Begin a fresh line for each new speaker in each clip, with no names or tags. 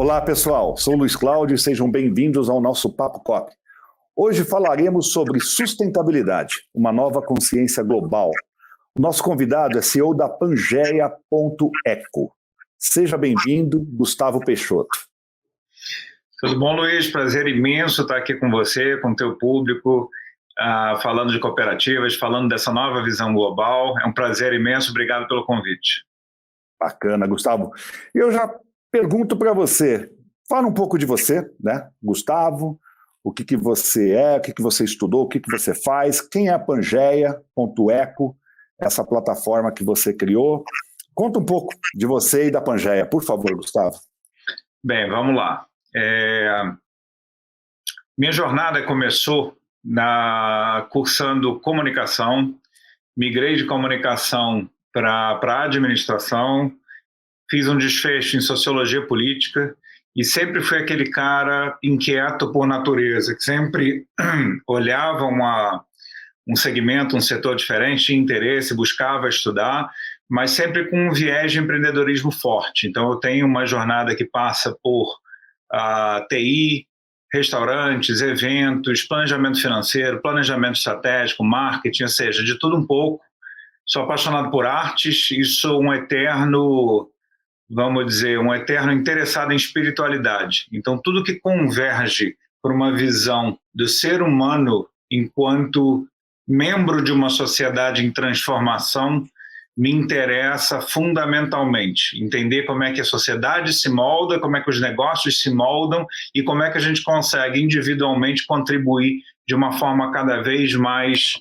Olá, pessoal. Sou o Luiz Cláudio e sejam bem-vindos ao nosso Papo COP. Hoje falaremos sobre sustentabilidade, uma nova consciência global. O nosso convidado é CEO da Pangaea.eco. Seja bem-vindo, Gustavo Peixoto.
Tudo bom, Luiz? Prazer imenso estar aqui com você, com o teu público, falando de cooperativas, falando dessa nova visão global. É um prazer imenso. Obrigado pelo convite.
Bacana, Gustavo. Eu já pergunto para você, fala um pouco de você, né, Gustavo, o que você é, o que você estudou, o que você faz, quem é a Pangaea.eco, essa plataforma que você criou. Conta um pouco de você e da Pangaea, por favor, Gustavo.
Bem, vamos lá. Minha jornada começou cursando comunicação, migrei de comunicação para administração, fiz um desfecho em sociologia política e sempre fui aquele cara inquieto por natureza, que sempre olhava um segmento, um setor diferente, tinha interesse, buscava estudar, mas sempre com um viés de empreendedorismo forte. Então, eu tenho uma jornada que passa por TI, restaurantes, eventos, planejamento financeiro, planejamento estratégico, marketing, ou seja, de tudo um pouco. Sou apaixonado por artes e sou um eterno, vamos dizer, um eterno interessado em espiritualidade. Então, tudo que converge por uma visão do ser humano enquanto membro de uma sociedade em transformação me interessa fundamentalmente. Entender como é que a sociedade se molda, como é que os negócios se moldam e como é que a gente consegue individualmente contribuir de uma forma cada vez mais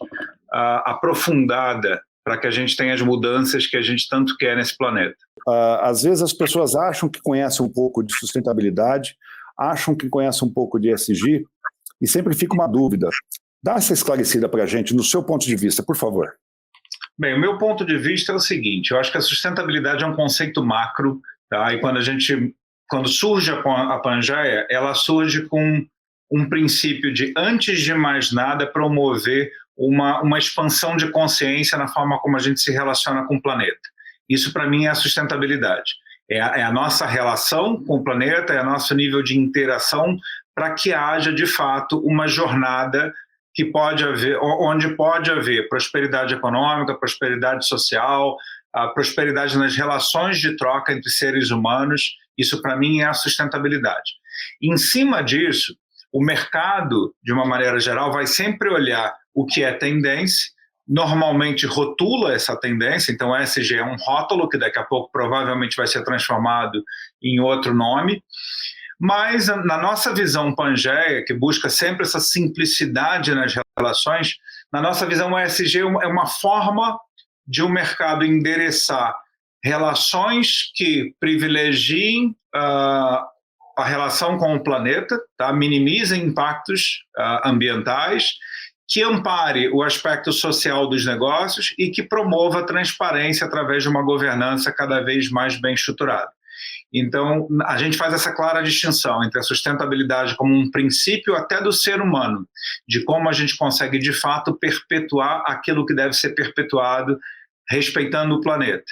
aprofundada para que a gente tenha as mudanças que a gente tanto quer nesse planeta.
Às vezes as pessoas acham que conhecem um pouco de sustentabilidade, acham que conhecem um pouco de ESG e sempre fica uma dúvida. Dá essa esclarecida para a gente, no seu ponto de vista, por favor.
Bem, o meu ponto de vista é o seguinte, eu acho que a sustentabilidade é um conceito macro, tá? E quando surge a Pangaea, ela surge com um princípio de, antes de mais nada, promover uma expansão de consciência na forma como a gente se relaciona com o planeta. Isso, para mim, é a sustentabilidade. É a nossa relação com o planeta, é o nosso nível de interação para que haja, de fato, uma jornada onde pode haver prosperidade econômica, prosperidade social, a prosperidade nas relações de troca entre seres humanos. Isso, para mim, é a sustentabilidade. Em cima disso, o mercado, de uma maneira geral, vai sempre olhar o que é tendência, normalmente rotula essa tendência, então ESG é um rótulo que daqui a pouco provavelmente vai ser transformado em outro nome, mas na nossa visão Pangaea, que busca sempre essa simplicidade nas relações, na nossa visão o ESG é uma forma de o mercado endereçar relações que privilegiem a relação com o planeta, tá? Minimizem impactos ambientais, que ampare o aspecto social dos negócios e que promova a transparência através de uma governança cada vez mais bem estruturada. Então, a gente faz essa clara distinção entre a sustentabilidade como um princípio até do ser humano, de como a gente consegue, de fato, perpetuar aquilo que deve ser perpetuado, respeitando o planeta.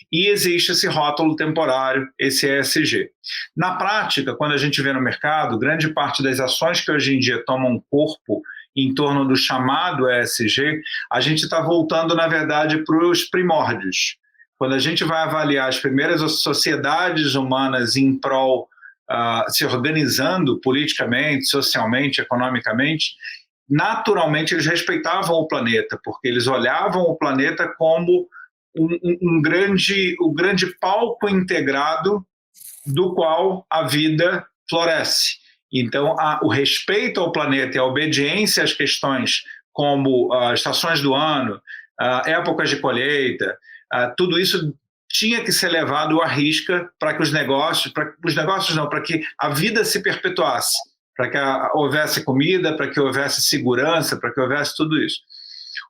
E existe esse rótulo temporário, esse ESG. Na prática, quando a gente vê no mercado, grande parte das ações que hoje em dia tomam corpo em torno do chamado ESG, a gente está voltando, na verdade, para os primórdios. Quando a gente vai avaliar as primeiras sociedades humanas em prol, se organizando politicamente, socialmente, economicamente, naturalmente eles respeitavam o planeta, porque eles olhavam o planeta como o grande palco integrado do qual a vida floresce. Então, o respeito ao planeta e a obediência às questões como estações do ano, épocas de colheita, tudo isso tinha que ser levado à risca para que para que a vida se perpetuasse, para que houvesse comida, para que houvesse segurança, para que houvesse tudo isso.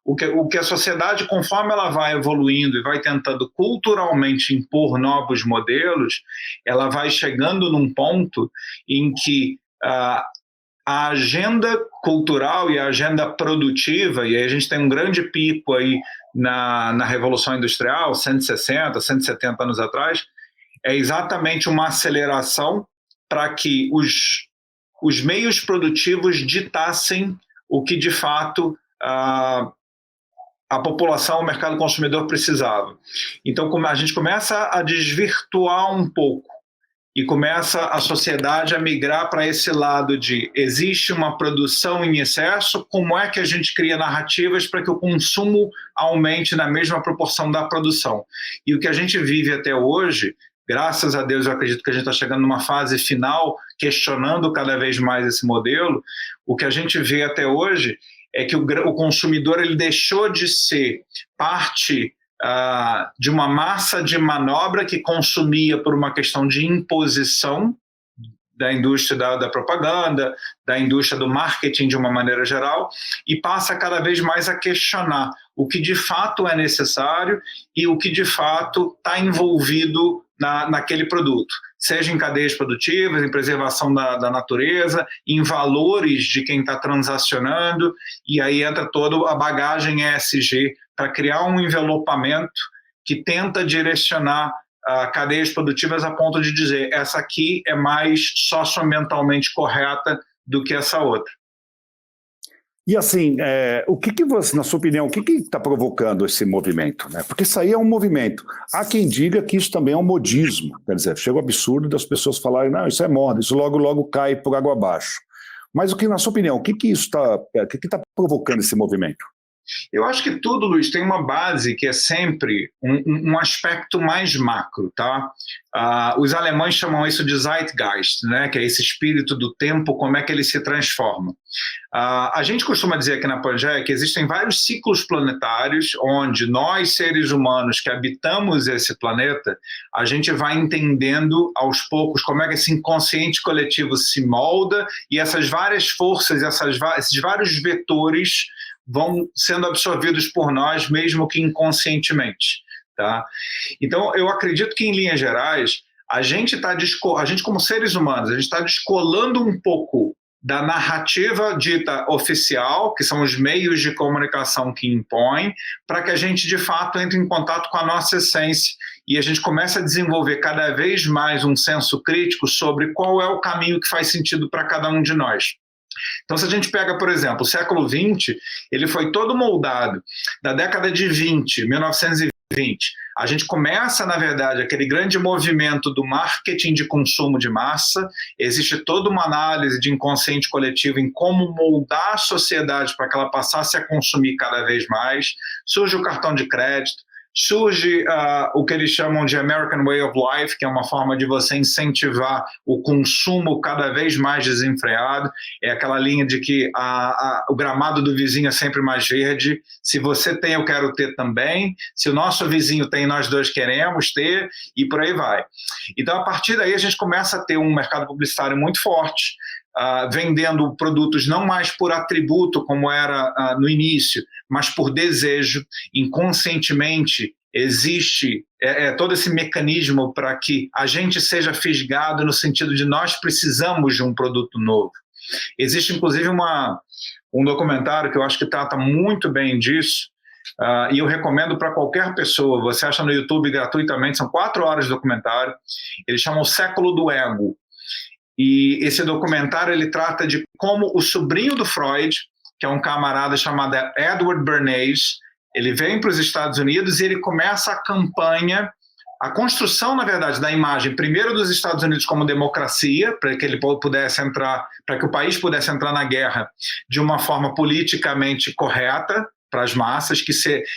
O que a sociedade, conforme ela vai evoluindo e vai tentando culturalmente impor novos modelos, ela vai chegando num ponto em que a agenda cultural e a agenda produtiva, e aí a gente tem um grande pico aí na Revolução Industrial, 160, 170 anos atrás, é exatamente uma aceleração para que os meios produtivos ditassem o que, de fato, a população, o mercado consumidor precisava. Então, a gente começa a desvirtuar um pouco e começa a sociedade a migrar para esse lado de existe uma produção em excesso, como é que a gente cria narrativas para que o consumo aumente na mesma proporção da produção? E o que a gente vive até hoje, graças a Deus, eu acredito que a gente está chegando numa fase final, questionando cada vez mais esse modelo, o que a gente vê até hoje é que o consumidor ele deixou de ser parte de uma massa de manobra que consumia por uma questão de imposição da indústria da propaganda, da indústria do marketing de uma maneira geral, e passa cada vez mais a questionar o que de fato é necessário e o que de fato está envolvido naquele produto, seja em cadeias produtivas, em preservação da natureza, em valores de quem está transacionando, e aí entra toda a bagagem ESG para criar um envelopamento que tenta direcionar cadeias produtivas a ponto de dizer essa aqui é mais socioambientalmente correta do que essa outra.
E assim, o que você, na sua opinião, o que está provocando esse movimento? Né? Porque isso aí é um movimento. Há quem diga que isso também é um modismo. Quer dizer, chega o absurdo das pessoas falarem, não, isso é moda, isso logo cai por água abaixo. Mas na sua opinião, o que está provocando esse movimento?
Eu acho que tudo, Luiz, tem uma base que é sempre um aspecto mais macro, tá? Os alemães chamam isso de Zeitgeist, né? Que é esse espírito do tempo, como é que ele se transforma. A gente costuma dizer aqui na Pangaea que existem vários ciclos planetários onde nós, seres humanos que habitamos esse planeta, a gente vai entendendo aos poucos como é que esse inconsciente coletivo se molda e essas várias forças, esses vários vetores vão sendo absorvidos por nós, mesmo que inconscientemente. Tá? Então, eu acredito que, em linhas gerais, a gente como seres humanos, a gente está descolando um pouco da narrativa dita oficial, que são os meios de comunicação que impõem, para que a gente, de fato, entre em contato com a nossa essência e a gente comece a desenvolver cada vez mais um senso crítico sobre qual é o caminho que faz sentido para cada um de nós. Então, se a gente pega, por exemplo, o século XX, ele foi todo moldado da década de 1920. A gente começa, na verdade, aquele grande movimento do marketing de consumo de massa, existe toda uma análise de inconsciente coletivo em como moldar a sociedade para que ela passasse a consumir cada vez mais, surge o cartão de crédito, surge o que eles chamam de American Way of Life, que é uma forma de você incentivar o consumo cada vez mais desenfreado, é aquela linha de que o gramado do vizinho é sempre mais verde, se você tem, eu quero ter também, se o nosso vizinho tem, nós dois queremos ter, e por aí vai. Então, a partir daí, a gente começa a ter um mercado publicitário muito forte, vendendo produtos não mais por atributo, como era no início, mas por desejo. Inconscientemente existe todo esse mecanismo para que a gente seja fisgado no sentido de nós precisamos de um produto novo. Existe, inclusive, um documentário que eu acho que trata muito bem disso, e eu recomendo para qualquer pessoa. Você acha no YouTube gratuitamente, são 4 horas de documentário. Eles chamam O Século do Ego. E esse documentário ele trata de como o sobrinho do Freud, que é um camarada chamado Edward Bernays, ele vem para os Estados Unidos e ele começa a campanha, a construção, na verdade, da imagem, primeiro dos Estados Unidos como democracia, para que ele pudesse entrar, para que o país pudesse entrar na guerra de uma forma politicamente correta para as massas,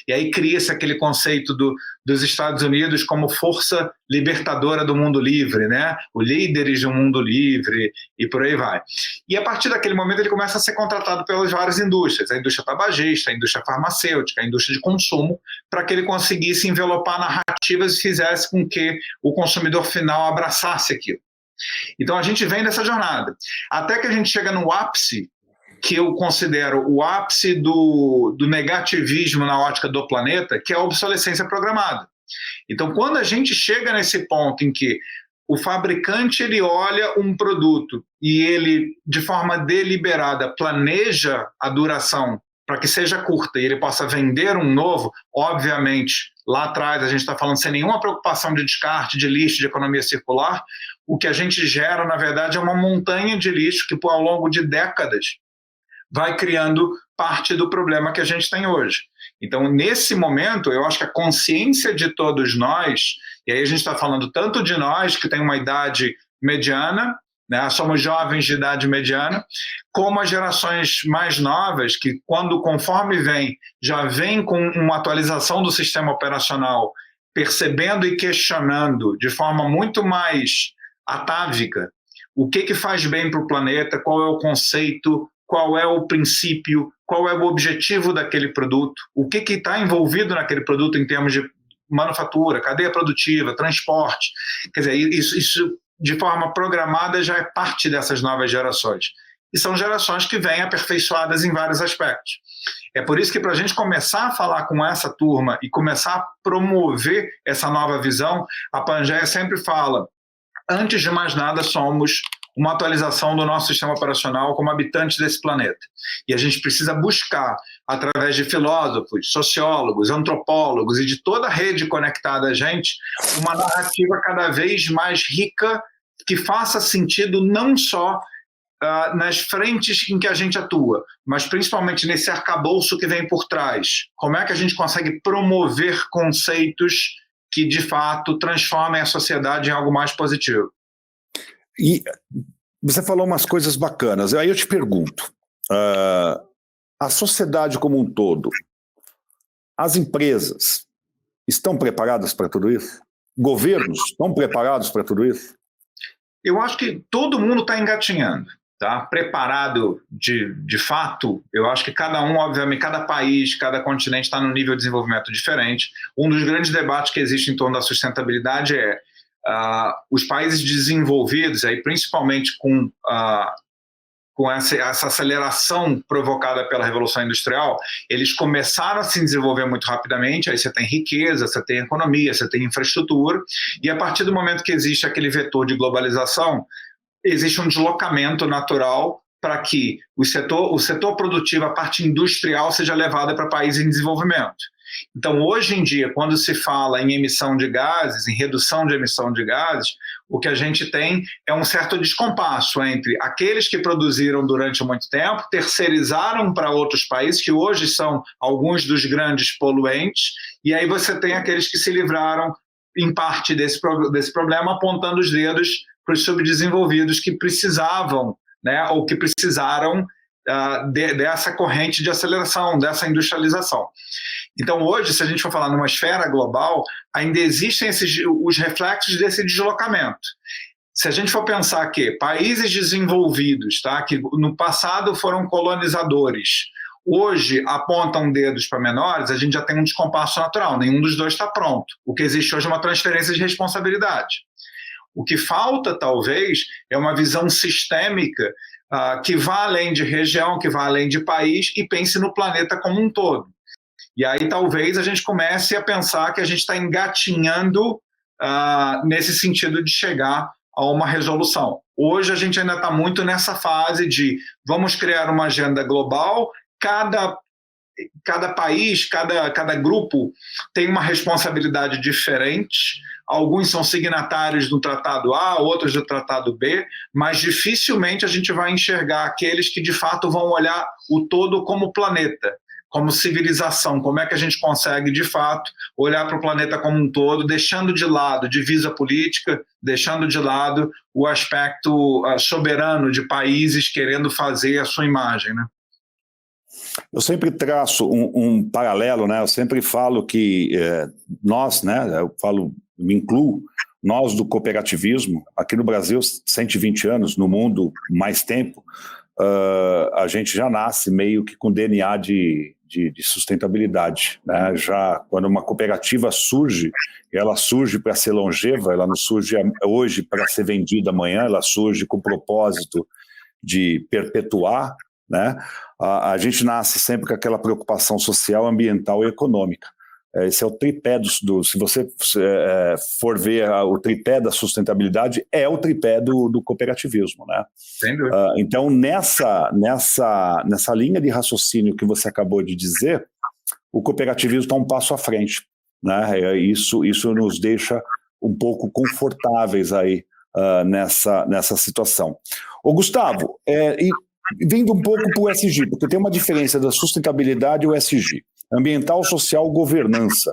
e aí cria-se aquele conceito dos Estados Unidos como força libertadora do mundo livre, né? Os líderes de um mundo livre e por aí vai. E a partir daquele momento ele começa a ser contratado pelas várias indústrias, a indústria tabagista, a indústria farmacêutica, a indústria de consumo, para que ele conseguisse envelopar narrativas e fizesse com que o consumidor final abraçasse aquilo. Então a gente vem dessa jornada, até que a gente chega no ápice, que eu considero o ápice do negativismo na ótica do planeta, que é a obsolescência programada. Então, quando a gente chega nesse ponto em que o fabricante ele olha um produto e ele, de forma deliberada, planeja a duração para que seja curta e ele possa vender um novo, obviamente, lá atrás a gente está falando sem nenhuma preocupação de descarte, de lixo, de economia circular, o que a gente gera, na verdade, é uma montanha de lixo que, ao longo de décadas, vai criando parte do problema que a gente tem hoje. Então, nesse momento, eu acho que a consciência de todos nós, e aí a gente está falando tanto de nós, que tem uma idade mediana, né, somos jovens de idade mediana, como as gerações mais novas, que conforme vem, já vem com uma atualização do sistema operacional, percebendo e questionando de forma muito mais atávica o que faz bem para o planeta, qual é o conceito, qual é o princípio, qual é o objetivo daquele produto, o que está envolvido naquele produto em termos de manufatura, cadeia produtiva, transporte. Quer dizer, isso de forma programada já é parte dessas novas gerações. E são gerações que vêm aperfeiçoadas em vários aspectos. É por isso que, para a gente começar a falar com essa turma e começar a promover essa nova visão, a Pangea sempre fala, antes de mais nada, somos uma atualização do nosso sistema operacional como habitantes desse planeta. E a gente precisa buscar, através de filósofos, sociólogos, antropólogos e de toda a rede conectada a gente, uma narrativa cada vez mais rica que faça sentido não só nas frentes em que a gente atua, mas principalmente nesse arcabouço que vem por trás. Como é que a gente consegue promover conceitos que, de fato, transformem a sociedade em algo mais positivo?
E você falou umas coisas bacanas. Aí eu te pergunto, a sociedade como um todo, as empresas estão preparadas para tudo isso? Governos estão preparados para tudo isso?
Eu acho que todo mundo está engatinhando, tá? Preparado de fato. Eu acho que cada um, obviamente, cada país, cada continente está num nível de desenvolvimento diferente. Um dos grandes debates que existe em torno da sustentabilidade é os países desenvolvidos, aí, principalmente com essa aceleração provocada pela Revolução Industrial, eles começaram a se desenvolver muito rapidamente, aí você tem riqueza, você tem economia, você tem infraestrutura, e a partir do momento que existe aquele vetor de globalização, existe um deslocamento natural para que o setor produtivo, a parte industrial, seja levada para países em desenvolvimento. Então, hoje em dia, quando se fala em emissão de gases, em redução de emissão de gases, o que a gente tem é um certo descompasso entre aqueles que produziram durante muito tempo, terceirizaram para outros países, que hoje são alguns dos grandes poluentes, e aí você tem aqueles que se livraram, em parte, desse problema, apontando os dedos para os subdesenvolvidos que precisavam, né, ou que precisaram dessa corrente de aceleração, dessa industrialização. Então, hoje, se a gente for falar numa esfera global, ainda existem os reflexos desse deslocamento. Se a gente for pensar que países desenvolvidos, tá, que no passado foram colonizadores, hoje apontam dedos para menores, a gente já tem um descompasso natural, nenhum dos dois está pronto. O que existe hoje é uma transferência de responsabilidade. O que falta, talvez, é uma visão sistêmica que vá além de região, que vá além de país e pense no planeta como um todo. E aí talvez a gente comece a pensar que a gente está engatinhando nesse sentido de chegar a uma resolução. Hoje a gente ainda está muito nessa fase de vamos criar uma agenda global, cada país, cada grupo tem uma responsabilidade diferente. Alguns são signatários do Tratado A, outros do Tratado B, mas dificilmente a gente vai enxergar aqueles que de fato vão olhar o todo como planeta, como civilização, como é que a gente consegue de fato olhar para o planeta como um todo, deixando de lado divisa política, deixando de lado o aspecto soberano de países querendo fazer a sua imagem, né?
Eu sempre traço um paralelo, né? Eu sempre falo que nós, né? Me incluo, nós do cooperativismo, aqui no Brasil, 120 anos, no mundo, mais tempo, a gente já nasce meio que com DNA de sustentabilidade, né? Já quando uma cooperativa surge, ela surge para ser longeva, ela não surge hoje para ser vendida amanhã, ela surge com o propósito de perpetuar, né? A gente nasce sempre com aquela preocupação social, ambiental e econômica. Esse é o tripé se você for ver o tripé da sustentabilidade, é o tripé do cooperativismo, né?
Sem dúvida.
Então, nessa linha de raciocínio que você acabou de dizer, o cooperativismo está um passo à frente, né? Isso nos deixa um pouco confortáveis aí nessa situação. Ô, Gustavo, e vindo um pouco para o ESG, porque tem uma diferença da sustentabilidade e o ESG. Ambiental, social, governança.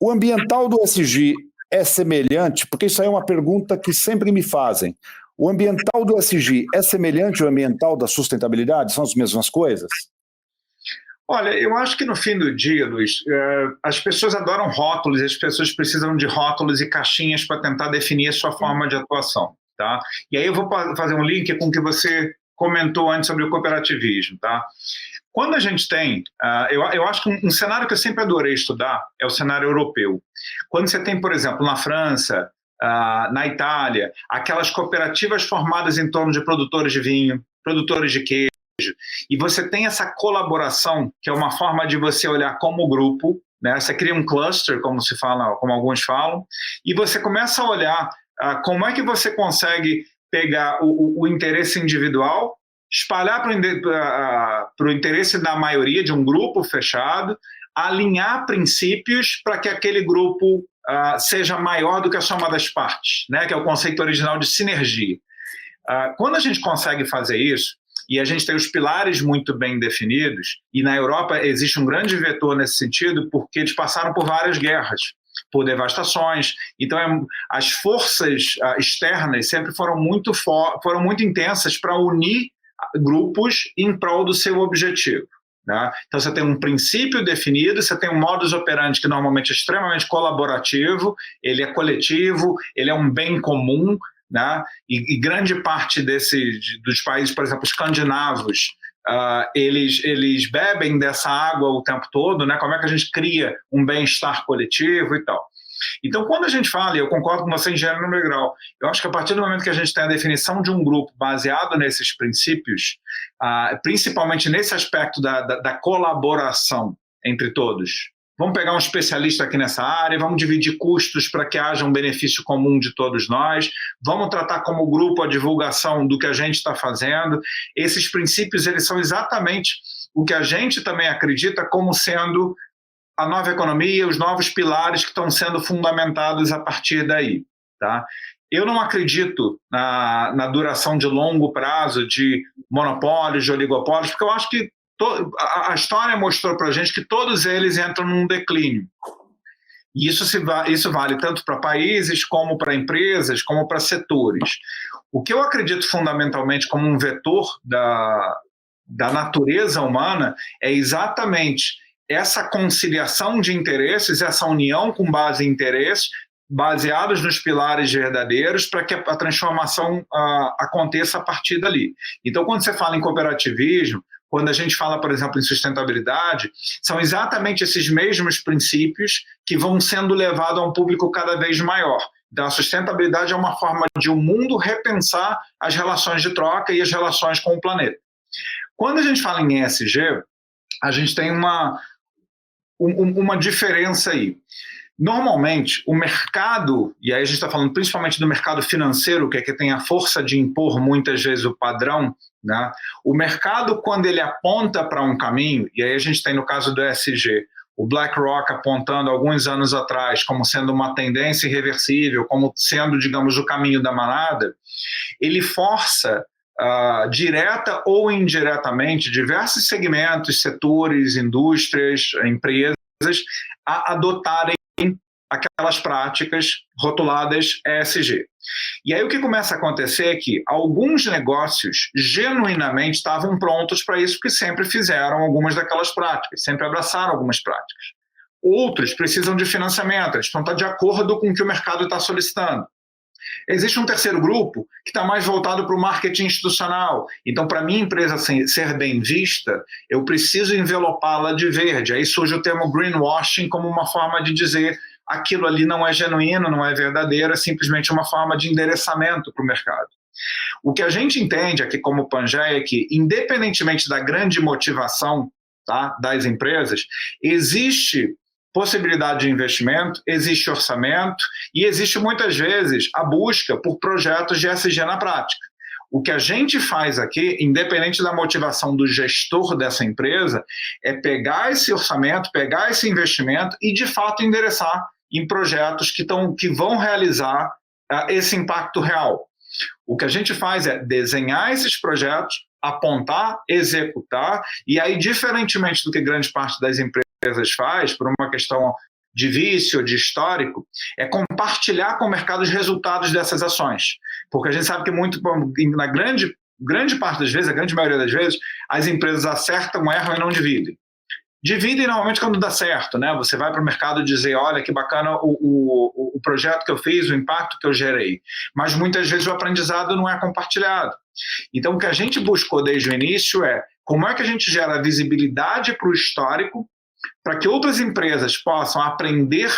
O ambiental do ESG é semelhante, porque isso aí é uma pergunta que sempre me fazem. O ambiental do ESG é semelhante ao ambiental da sustentabilidade? São as mesmas coisas?
Olha, eu acho que no fim do dia, Luiz, as pessoas adoram rótulos, as pessoas precisam de rótulos e caixinhas para tentar definir a sua forma de atuação, tá? E aí eu vou fazer um link com o que você comentou antes sobre o cooperativismo, tá? Quando a gente tem, eu acho que um cenário que eu sempre adorei estudar é o cenário europeu. Quando você tem, por exemplo, na França, na Itália, aquelas cooperativas formadas em torno de produtores de vinho, produtores de queijo, e você tem essa colaboração, que é uma forma de você olhar como grupo, né? Você cria um cluster, como se fala, como alguns falam, e você começa a olhar como é que você consegue pegar o interesse individual, espalhar para o interesse da maioria de um grupo fechado, alinhar princípios para que aquele grupo seja maior do que a soma das partes, né? Que é o conceito original de sinergia. Quando a gente consegue fazer isso, e a gente tem os pilares muito bem definidos, e na Europa existe um grande vetor nesse sentido, porque eles passaram por várias guerras, por devastações. Então, as forças externas sempre foram muito intensas para unir grupos em prol do seu objetivo, né? Então, você tem um princípio definido, você tem um modus operandi que normalmente é extremamente colaborativo, ele é coletivo, ele é um bem comum, né? E grande parte dos países, por exemplo, escandinavos, eles bebem dessa água o tempo todo, né? Como é que a gente cria um bem-estar coletivo e tal. Então, quando a gente fala, e eu concordo com você em gênero e grau, eu acho que a partir do momento que a gente tem a definição de um grupo baseado nesses princípios, principalmente nesse aspecto da colaboração entre todos, vamos pegar um especialista aqui nessa área, vamos dividir custos para que haja um benefício comum de todos nós, vamos tratar como grupo a divulgação do que a gente está fazendo. Esses princípios, eles são exatamente o que a gente também acredita como sendo a nova economia, os novos pilares que estão sendo fundamentados a partir daí, tá? Eu não acredito na duração de longo prazo de monopólios, de oligopólios, porque eu acho que a história mostrou para a gente que todos eles entram num declínio. E isso vale tanto para países, como para empresas, como para setores. O que eu acredito fundamentalmente como um vetor da natureza humana é exatamente essa conciliação de interesses, essa união com base em interesses, baseados nos pilares verdadeiros, para que a transformação aconteça a partir dali. Então, quando você fala em cooperativismo, quando a gente fala, por exemplo, em sustentabilidade, são exatamente esses mesmos princípios que vão sendo levados a um público cada vez maior. Então, a sustentabilidade é uma forma de o mundo repensar as relações de troca e as relações com o planeta. Quando a gente fala em ESG, a gente tem uma diferença aí. Normalmente, o mercado, e aí a gente está falando principalmente do mercado financeiro, que é que tem a força de impor muitas vezes o padrão, né? O mercado, quando ele aponta para um caminho, e aí a gente tem no caso do ESG, o BlackRock apontando alguns anos atrás como sendo uma tendência irreversível, como sendo, digamos, o caminho da manada, ele força direta ou indiretamente diversos segmentos, setores, indústrias, empresas a adotarem aquelas práticas rotuladas ESG. E aí o que começa a acontecer é que alguns negócios genuinamente estavam prontos para isso, porque sempre fizeram algumas daquelas práticas, sempre abraçaram algumas práticas. Outros precisam de financiamento, eles estão de acordo com o que o mercado está solicitando. Existe um terceiro grupo que está mais voltado para o marketing institucional. Então, para a minha empresa ser bem vista, eu preciso envelopá-la de verde. Aí surge o termo greenwashing como uma forma de dizer aquilo ali não é genuíno, não é verdadeiro, é simplesmente uma forma de endereçamento para o mercado. O que a gente entende aqui como Pangeia é que, independentemente da grande motivação tá, das empresas, existe possibilidade de investimento, existe orçamento e existe muitas vezes a busca por projetos de ESG na prática. O que a gente faz aqui, independente da motivação do gestor dessa empresa, é pegar esse orçamento, pegar esse investimento e, de fato, endereçar em projetos que vão realizar esse impacto real. O que a gente faz é desenhar esses projetos, apontar, executar, e aí, diferentemente do que grande parte das empresas faz, por uma questão de vício, de histórico, é compartilhar com o mercado os resultados dessas ações. Porque a gente sabe que na grande parte das vezes, a grande maioria das vezes, as empresas acertam, erram e não dividem. Dividem normalmente quando dá certo, né? Você vai para o mercado dizer, olha que bacana o projeto que eu fiz, o impacto que eu gerei. Mas muitas vezes o aprendizado não é compartilhado. Então, o que a gente buscou desde o início é como é que a gente gera visibilidade para o histórico, para que outras empresas possam aprender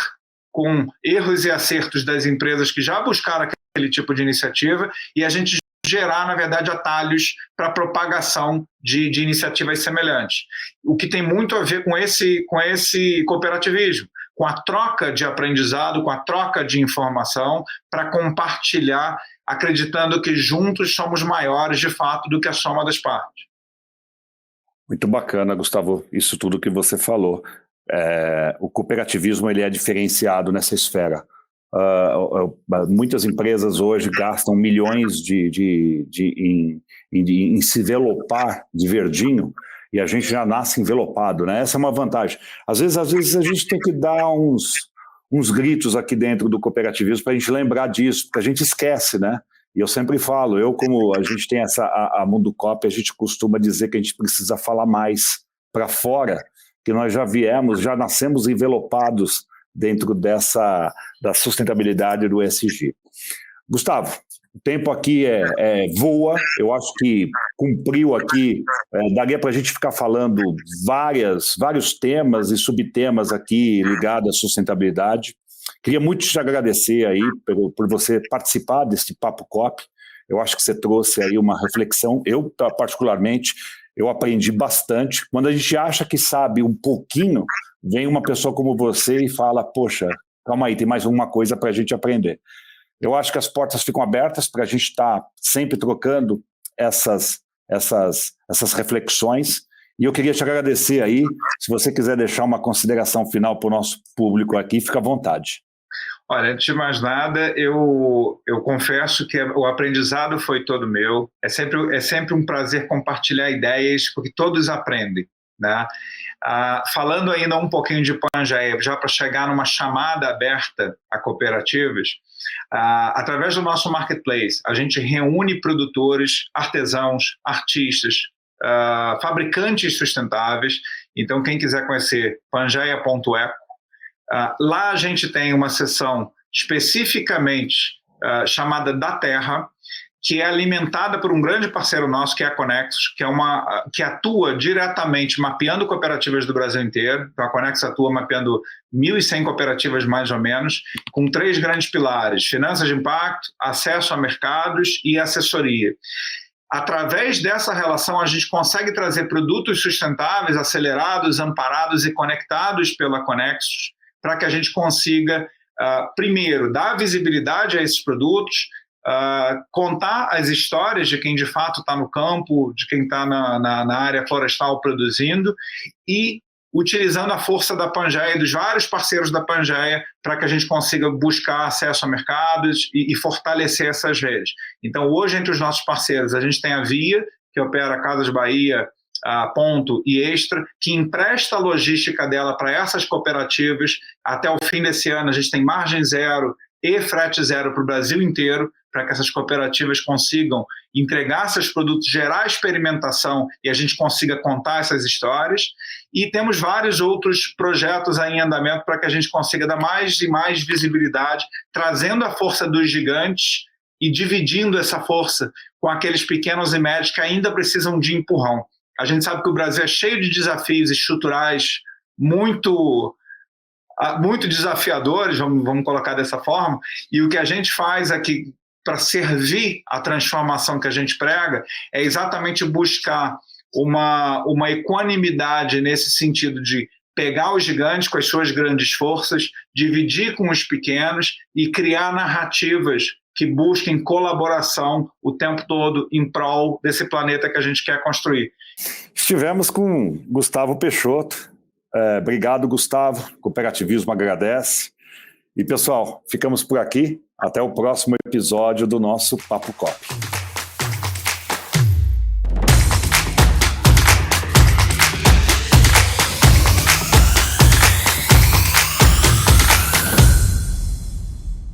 com erros e acertos das empresas que já buscaram aquele tipo de iniciativa e a gente gerar, na verdade, atalhos para a propagação de iniciativas semelhantes. O que tem muito a ver com esse cooperativismo, com a troca de aprendizado, com a troca de informação para compartilhar, acreditando que juntos somos maiores, de fato, do que a soma das partes.
Muito bacana, Gustavo, isso tudo que você falou. O cooperativismo ele é diferenciado nessa esfera. Muitas empresas hoje gastam milhões em se envelopar de verdinho e a gente já nasce envelopado, né? Essa é uma vantagem. Às vezes a gente tem que dar uns gritos aqui dentro do cooperativismo para a gente lembrar disso, porque a gente esquece, né? E eu sempre falo, como a gente tem a Mundo Cop, a gente costuma dizer que a gente precisa falar mais para fora, que nós já nascemos envelopados dentro da sustentabilidade do ESG. Gustavo, o tempo aqui voa, eu acho que cumpriu aqui, daria para a gente ficar falando vários temas e subtemas aqui ligados à sustentabilidade. Queria muito te agradecer aí por você participar desse Papo Cop. Eu acho que você trouxe aí uma reflexão. Eu, particularmente, eu aprendi bastante. Quando a gente acha que sabe um pouquinho, vem uma pessoa como você e fala, poxa, calma aí, tem mais uma coisa para a gente aprender. Eu acho que as portas ficam abertas para a gente estar sempre trocando essas reflexões. E eu queria te agradecer aí. Se você quiser deixar uma consideração final para o nosso público aqui, fica à vontade.
Olha, antes de mais nada, eu confesso que o aprendizado foi todo meu. É sempre um prazer compartilhar ideias, porque todos aprendem, né? Falando ainda um pouquinho de Pangaea, já para chegar numa chamada aberta a cooperativas, através do nosso marketplace, a gente reúne produtores, artesãos, artistas, fabricantes sustentáveis. Então, quem quiser conhecer, pangaea.eco. Lá a gente tem uma seção especificamente chamada Da Terra, que é alimentada por um grande parceiro nosso, que é a Conexus, que atua diretamente mapeando cooperativas do Brasil inteiro. Então, a Conexus atua mapeando 1.100 cooperativas, mais ou menos, com 3 grandes pilares: finanças de impacto, acesso a mercados e assessoria. Através dessa relação, a gente consegue trazer produtos sustentáveis, acelerados, amparados e conectados pela Conexus, para que a gente consiga, primeiro, dar visibilidade a esses produtos, contar as histórias de quem de fato está no campo, de quem está na área florestal produzindo, e utilizando a força da Pangaea e dos vários parceiros da Pangaea para que a gente consiga buscar acesso a mercados e fortalecer essas redes. Então, hoje, entre os nossos parceiros, a gente tem a Via, que opera Casas Bahia, Ponto e Extra, que empresta a logística dela para essas cooperativas. Até o fim desse ano, a gente tem margem zero e frete zero para o Brasil inteiro, para que essas cooperativas consigam entregar seus produtos, gerar experimentação e a gente consiga contar essas histórias. E temos vários outros projetos aí em andamento para que a gente consiga dar mais e mais visibilidade, trazendo a força dos gigantes e dividindo essa força com aqueles pequenos e médios que ainda precisam de empurrão. A gente sabe que o Brasil é cheio de desafios estruturais muito desafiadores, vamos colocar dessa forma, e o que a gente faz aqui para servir a transformação que a gente prega é exatamente buscar uma equanimidade nesse sentido de pegar os gigantes com as suas grandes forças, dividir com os pequenos e criar narrativas que busquem colaboração o tempo todo em prol desse planeta que a gente quer construir.
Estivemos com Gustavo Peixoto. Obrigado, Gustavo. Cooperativismo agradece. E, pessoal, ficamos por aqui. Até o próximo episódio do nosso Papo Coop.